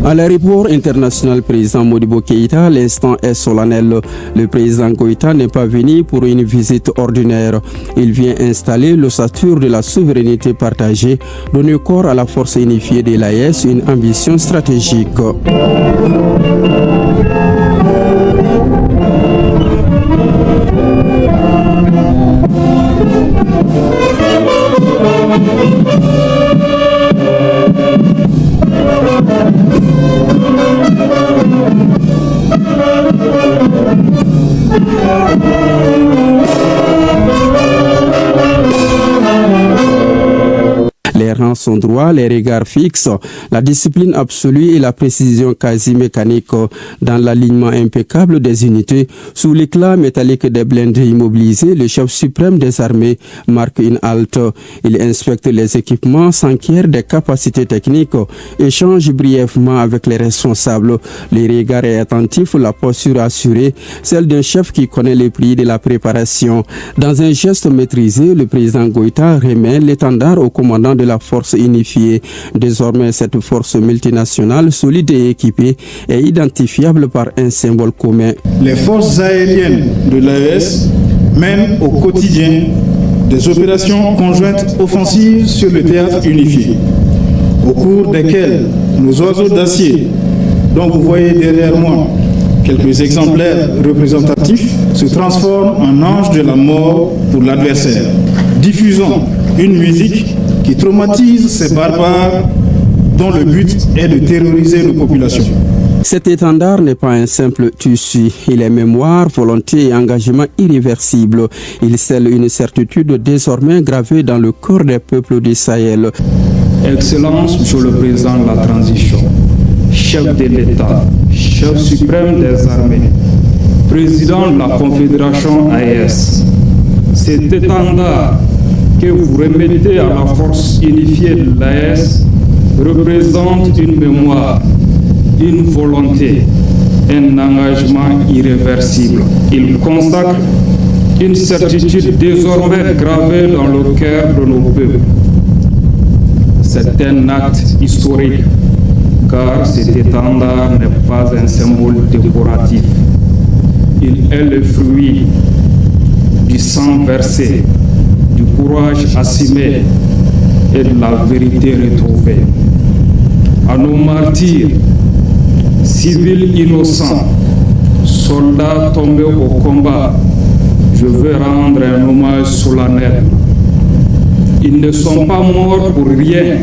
À l'aéroport international président Modibo Keïta, l'instant est solennel. Le président Goïta n'est pas venu pour une visite ordinaire. Il vient installer l'ossature de la souveraineté partagée, donner corps à la force unifiée de l'AES, une ambition stratégique. Les rangs sont droits, les regards fixes, la discipline absolue et la précision quasi mécanique dans l'alignement impeccable des unités. Sous l'éclat métallique des blindés immobilisés, le chef suprême des armées marque une halte. Il inspecte les équipements, s'enquiert des capacités techniques, échange brièvement avec les responsables. Les regards est attentif, la posture assurée, celle d'un chef qui connaît les prix de la préparation. Dans un geste maîtrisé, le président Goïta remet l'étendard au commandant de la force unifiée. Désormais, cette force multinationale, solide et équipée, est identifiable par un symbole commun. Les forces aériennes de l'AES mènent au quotidien des opérations conjointes offensives sur le théâtre unifié, au cours desquelles nos oiseaux d'acier, dont vous voyez derrière moi quelques exemplaires représentatifs, se transforment en anges de la mort pour l'adversaire. Diffusons une musique qui traumatise ces barbares dont le but est de terroriser nos populations. Cet étendard n'est pas un simple tissu, il est mémoire, volonté et engagement irréversible. Il scelle une certitude désormais gravée dans le corps des peuples du Sahel. Excellence, Monsieur le Président de la Transition, chef de l'État, chef suprême des armées, président de la Confédération AES, cet étendard que vous remettez à la force unifiée de l'AES représente une mémoire, une volonté, un engagement irréversible. Il consacre une certitude désormais gravée dans le cœur de nos peuples. C'est un acte historique, car cet étendard n'est pas un symbole décoratif. Il est le fruit du sang versé, du courage assumé et de la vérité retrouvée. À nos martyrs, civils innocents, soldats tombés au combat, je veux rendre un hommage solennel. Ils ne sont pas morts pour rien.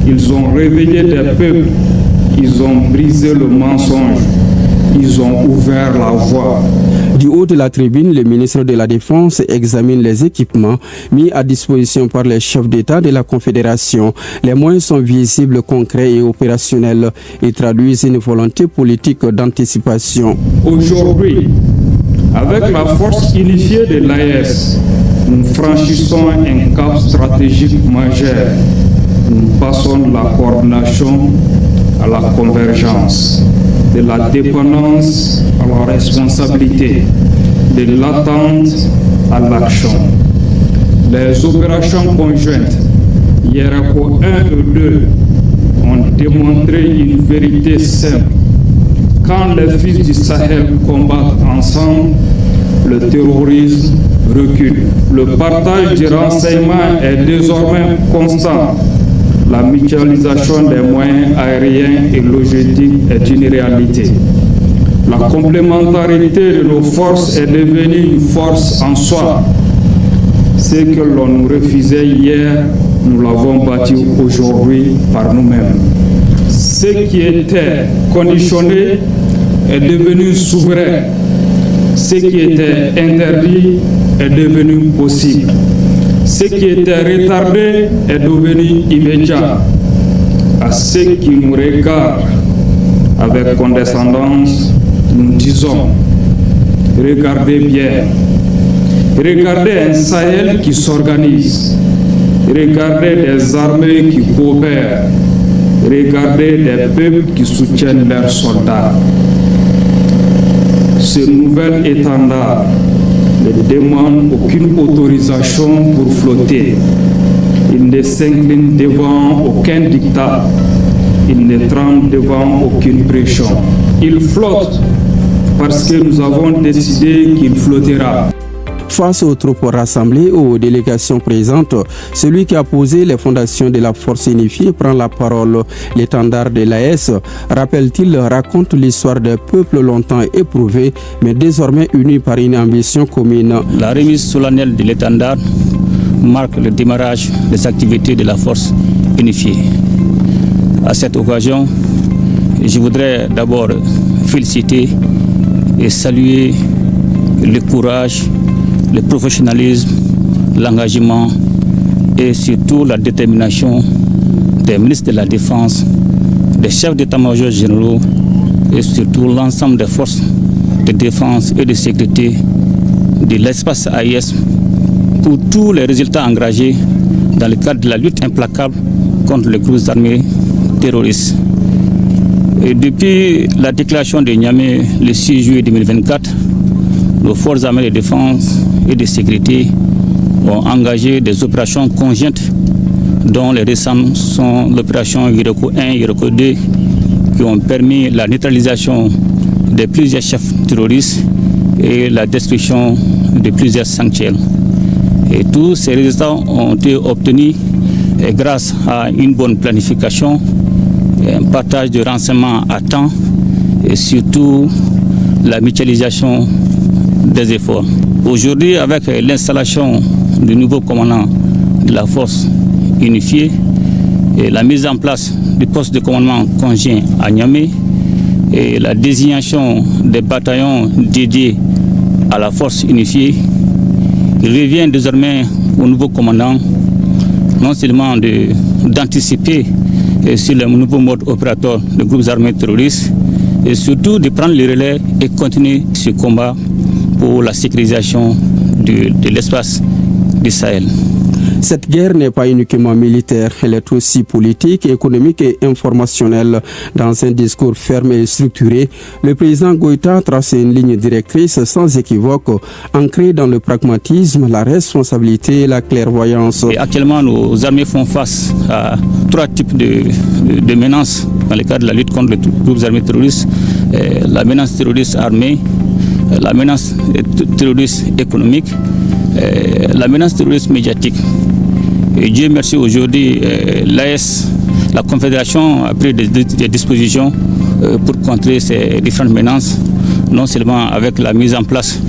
Ils ont réveillé des peuples, ils ont brisé le mensonge, ils ont ouvert la voie. Du haut de la tribune, le ministre de la Défense examine les équipements mis à disposition par les chefs d'État de la Confédération. Les moyens sont visibles, concrets et opérationnels et traduisent une volonté politique d'anticipation. Aujourd'hui, avec la force unifiée de l'AES, nous franchissons un cap stratégique majeur. Nous passons de la coordination à la convergence, de la dépendance à la responsabilité, de l'attente à l'action. Les opérations conjointes, Yéraco 1 et 2, ont démontré une vérité simple. Quand les fils du Sahel combattent ensemble, le terrorisme recule. Le partage du renseignement est désormais constant. La mutualisation des moyens aériens et logistiques est une réalité. La complémentarité de nos forces est devenue une force en soi. Ce que l'on nous refusait hier, nous l'avons bâti aujourd'hui par nous-mêmes. Ce qui était conditionné est devenu souverain. Ce qui était interdit est devenu possible. Ce qui était retardé est devenu immédiat. À ceux qui nous regardent avec condescendance, nous disons, regardez bien. Regardez un Sahel qui s'organise. Regardez des armées qui coopèrent. Regardez des peuples qui soutiennent leurs soldats. Ce nouvel étendard ne demande aucune autorisation pour flotter. Il ne s'incline devant aucun dictat. Il ne tremble devant aucune pression. Il flotte parce que nous avons décidé qu'il flottera. Face aux troupes rassemblées, aux délégations présentes, celui qui a posé les fondations de la force unifiée prend la parole. L'étendard de l'AES, rappelle-t-il, raconte l'histoire des peuples longtemps éprouvés, mais désormais unis par une ambition commune. La remise solennelle de l'étendard marque le démarrage des activités de la force unifiée. À cette occasion, je voudrais d'abord féliciter et saluer le courage, le professionnalisme, l'engagement et surtout la détermination des ministres de la Défense, des chefs d'état-major généraux et surtout l'ensemble des forces de défense et de sécurité de l'espace AIS pour tous les résultats engagés dans le cadre de la lutte implacable contre les groupes armés terroristes. Et depuis la déclaration de Niamey le 6 juillet 2024, nos forces armées de défense et de sécurité ont engagé des opérations conjointes dont les récentes sont l'opération Iroko 1 et Iroko 2 qui ont permis la neutralisation de plusieurs chefs terroristes et la destruction de plusieurs sanctuaires. Et tous ces résultats ont été obtenus grâce à une bonne planification, un partage de renseignements à temps et surtout la mutualisation des efforts. Aujourd'hui, avec l'installation du nouveau commandant de la force unifiée et la mise en place du poste de commandement conjoint à Niamey et la désignation des bataillons dédiés à la force unifiée, il revient désormais au nouveau commandant non seulement d'anticiper sur le nouveau mode opératoire des groupes armés terroristes et surtout de prendre le relais et continuer ce combat pour la sécurisation de l'espace du Sahel. Cette guerre n'est pas uniquement militaire, elle est aussi politique, économique et informationnelle. Dans un discours ferme et structuré, le président Goïta trace une ligne directrice sans équivoque, ancrée dans le pragmatisme, la responsabilité et la clairvoyance. Et actuellement, nos armées font face à 3 types de menaces dans le cadre de la lutte contre les groupes armés terroristes. La menace terroriste armée, la menace terroriste économique, la menace terroriste médiatique. Et Dieu merci, aujourd'hui, l'AES, la Confédération, a pris des dispositions pour contrer ces différentes menaces, non seulement avec la mise en place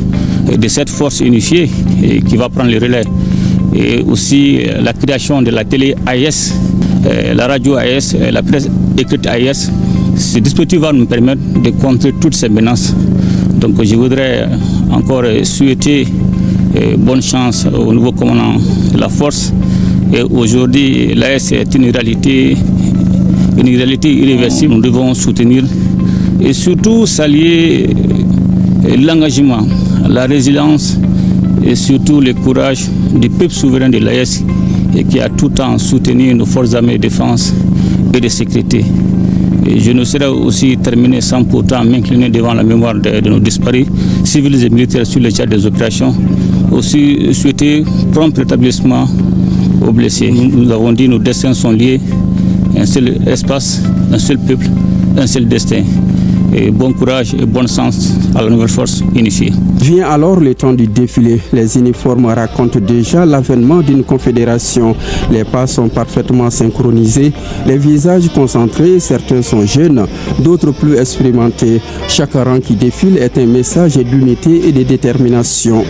de cette force unifiée qui va prendre le relais, et aussi la création de la télé AES, la radio AES, la presse écrite AES. Ce dispositif va nous permettre de contrer toutes ces menaces. Donc je voudrais encore souhaiter bonne chance au nouveau commandant de la force. Et aujourd'hui, l'AES est une réalité irréversible. Nous devons soutenir et surtout saluer l'engagement, la résilience et surtout le courage du peuple souverain de l'AES qui a tout le temps soutenu nos forces armées de défense et de sécurité. Et je ne serai aussi terminé sans pourtant m'incliner devant la mémoire de nos disparus, civils et militaires sur le théâtre des opérations. Aussi souhaiter prompt rétablissement aux blessés. Nous avons dit que nos destins sont liés, un seul espace, un seul peuple, un seul destin. Et bon courage et bon sens à la nouvelle force unifiée. Vient alors le temps du défilé. Les uniformes racontent déjà l'avènement d'une confédération. Les pas sont parfaitement synchronisés, les visages concentrés, certains sont jeunes, d'autres plus expérimentés. Chaque rang qui défile est un message d'unité et de détermination.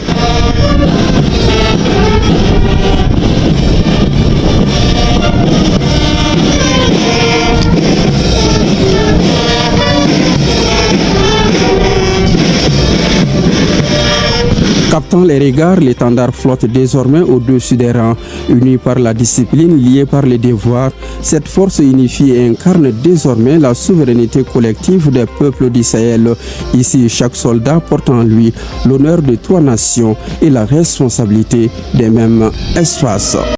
Captant les regards, l'étendard flotte désormais au-dessus des rangs. Unis par la discipline, liés par les devoirs, cette force unifiée incarne désormais la souveraineté collective des peuples du Sahel. Ici, chaque soldat porte en lui l'honneur de 3 nations et la responsabilité des mêmes espaces.